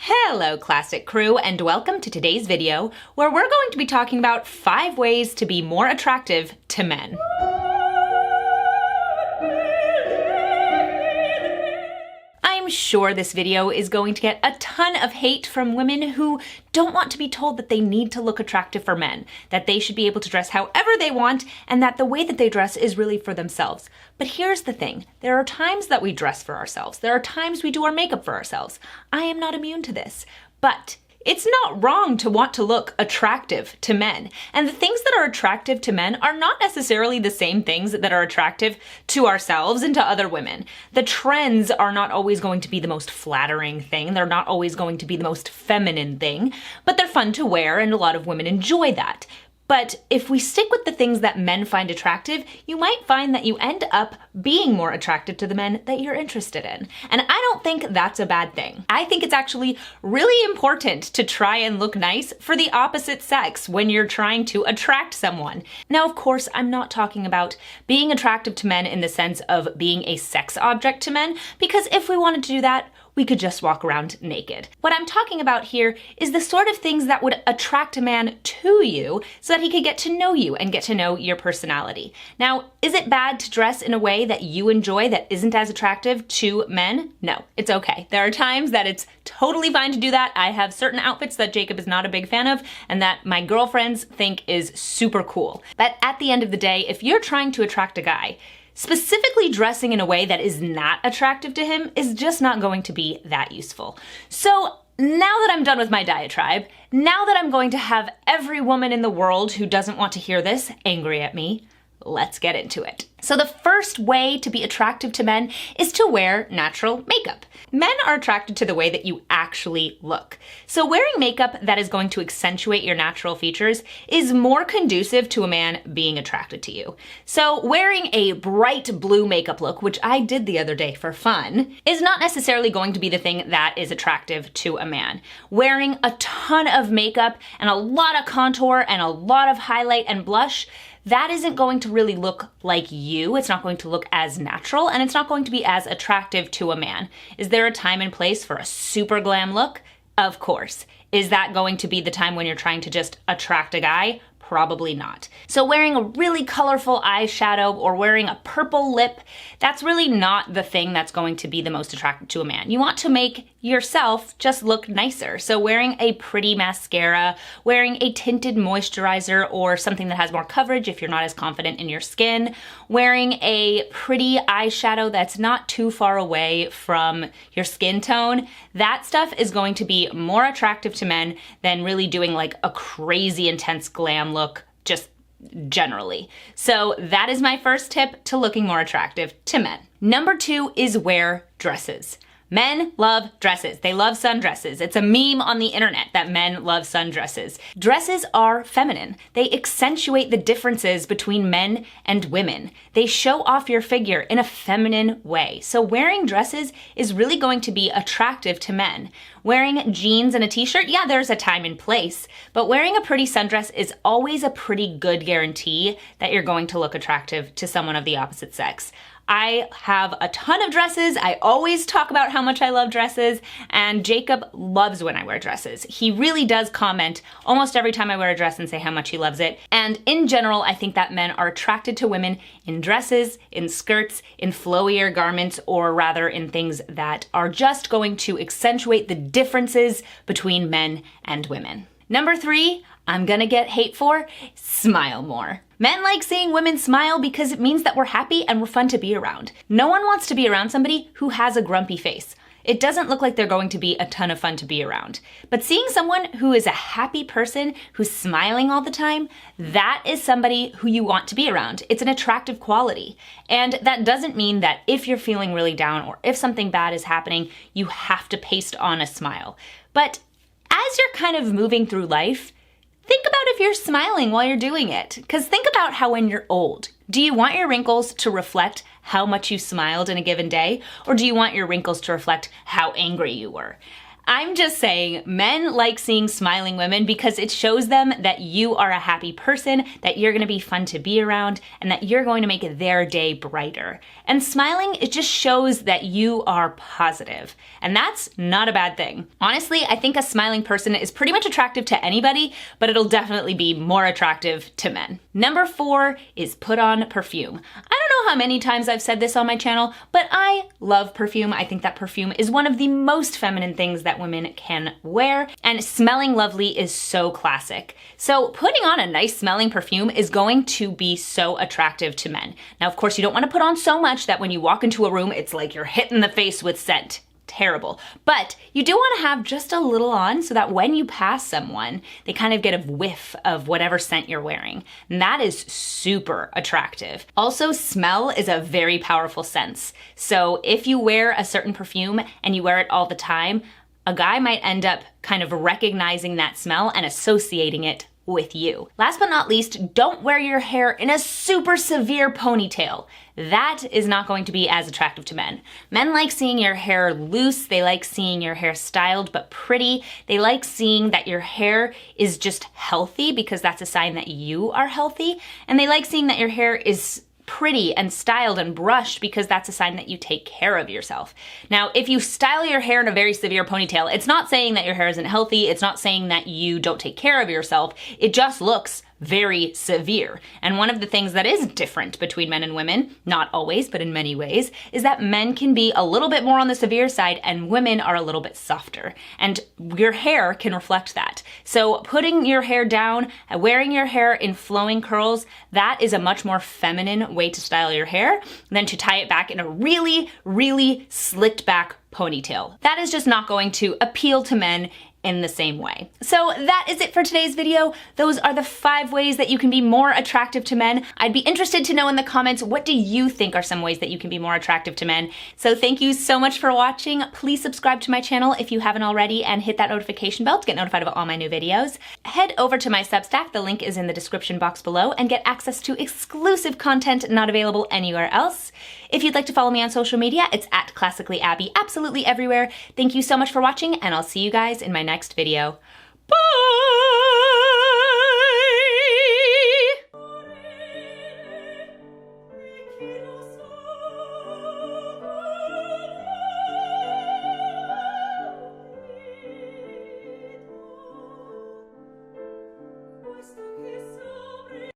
Hello Classic Crew, and welcome to today's video where we're going to be talking about 5 ways to be more attractive to men. I'm sure this video is going to get a ton of hate from women who don't want to be told that they need to look attractive for men, that they should be able to dress however they want, and that the way that they dress is really for themselves. But here's the thing, there are times that we dress for ourselves. There are times we do our makeup for ourselves. I am not immune to this, but it's not wrong to want to look attractive to men. And the things that are attractive to men are not necessarily the same things that are attractive to ourselves and to other women. The trends are not always going to be the most flattering thing. They're not always going to be the most feminine thing, but they're fun to wear and a lot of women enjoy that. But if we stick with the things that men find attractive, you might find that you end up being more attracted to the men that you're interested in. And I don't think that's a bad thing. I think it's actually really important to try and look nice for the opposite sex when you're trying to attract someone. Now, of course, I'm not talking about being attractive to men in the sense of being a sex object to men, because if we wanted to do that, we could just walk around naked. What I'm talking about here is the sort of things that would attract a man to you so that he could get to know you and get to know your personality. Now, is it bad to dress in a way that you enjoy that isn't as attractive to men? No, it's okay. There are times that it's totally fine to do that. I have certain outfits that Jacob is not a big fan of and that my girlfriends think is super cool. But at the end of the day, if you're trying to attract a guy, specifically dressing in a way that is not attractive to him is just not going to be that useful. So now that I'm done with my diatribe, now that I'm going to have every woman in the world who doesn't want to hear this angry at me, let's get into it. So the first way to be attractive to men is to wear natural makeup. Men are attracted to the way that you actually look. So wearing makeup that is going to accentuate your natural features is more conducive to a man being attracted to you. So wearing a bright blue makeup look, which I did the other day for fun, is not necessarily going to be the thing that is attractive to a man. Wearing a ton of makeup and a lot of contour and a lot of highlight and blush, that isn't going to really look like you. It's not going to look as natural, and it's not going to be as attractive to a man. Is there a time and place for a super glam look? Of course. Is that going to be the time when you're trying to just attract a guy? Probably not. So wearing a really colorful eyeshadow or wearing a purple lip, that's really not the thing that's going to be the most attractive to a man. You want to make yourself just look nicer. So wearing a pretty mascara, wearing a tinted moisturizer or something that has more coverage if you're not as confident in your skin, wearing a pretty eyeshadow that's not too far away from your skin tone, that stuff is going to be more attractive to men than really doing like a crazy intense glam look just generally. So that is my first tip to looking more attractive to men. Number 2 is wear dresses. Men love dresses. They love sundresses. It's a meme on the internet that men love sundresses. Dresses are feminine. They accentuate the differences between men and women. They show off your figure in a feminine way. So wearing dresses is really going to be attractive to men. Wearing jeans and a t-shirt, yeah, there's a time and place, but wearing a pretty sundress is always a pretty good guarantee that you're going to look attractive to someone of the opposite sex. I have a ton of dresses. I always talk about how much I love dresses, and Jacob loves when I wear dresses. He really does comment almost every time I wear a dress and say how much he loves it. And in general, I think that men are attracted to women in dresses, in skirts, in flowier garments, or rather in things that are just going to accentuate the differences between men and women. Number 3, I'm gonna get hate for, smile more. Men like seeing women smile because it means that we're happy and we're fun to be around. No one wants to be around somebody who has a grumpy face. It doesn't look like they're going to be a ton of fun to be around. But seeing someone who is a happy person, who's smiling all the time, that is somebody who you want to be around. It's an attractive quality. And that doesn't mean that if you're feeling really down or if something bad is happening, you have to paste on a smile. But as you're kind of moving through life, think about if you're smiling while you're doing it. Because think about how when you're old, do you want your wrinkles to reflect how much you smiled in a given day? Or do you want your wrinkles to reflect how angry you were? I'm just saying, men like seeing smiling women because it shows them that you are a happy person, that you're gonna be fun to be around, and that you're going to make their day brighter. And smiling, it just shows that you are positive. And that's not a bad thing. Honestly, I think a smiling person is pretty much attractive to anybody, but it'll definitely be more attractive to men. Number 4 is put on perfume. I don't know how many times I've said this on my channel, but I love perfume. I think that perfume is one of the most feminine things that women can wear, and smelling lovely is so classic. So putting on a nice smelling perfume is going to be so attractive to men. Now, of course, you don't want to put on so much that when you walk into a room, it's like you're hit in the face with scent. Terrible. But you do want to have just a little on so that when you pass someone, they kind of get a whiff of whatever scent you're wearing. And that is super attractive. Also, smell is a very powerful sense. So if you wear a certain perfume and you wear it all the time, a guy might end up kind of recognizing that smell and associating it with you. Last but not least, don't wear your hair in a super severe ponytail. That is not going to be as attractive to men. Men like seeing your hair loose, they like seeing your hair styled but pretty, they like seeing that your hair is just healthy because that's a sign that you are healthy, and they like seeing that your hair is pretty and styled and brushed because that's a sign that you take care of yourself. Now, if you style your hair in a very severe ponytail, it's not saying that your hair isn't healthy, it's not saying that you don't take care of yourself, it just looks very severe. And one of the things that is different between men and women, not always, but in many ways, is that men can be a little bit more on the severe side and women are a little bit softer. And your hair can reflect that. So putting your hair down, wearing your hair in flowing curls, that is a much more feminine way to style your hair than to tie it back in a really, really slicked back ponytail. That is just not going to appeal to men in the same way. So that is it for today's video. Those are the 5 ways that you can be more attractive to men. I'd be interested to know in the comments, what do you think are some ways that you can be more attractive to men? So thank you so much for watching. Please subscribe to my channel if you haven't already and hit that notification bell to get notified of all my new videos. Head over to my Substack, the link is in the description box below, and get access to exclusive content not available anywhere else. If you'd like to follow me on social media, it's at ClassicallyAbby, absolutely everywhere. Thank you so much for watching, and I'll see you guys in my next video. Bye!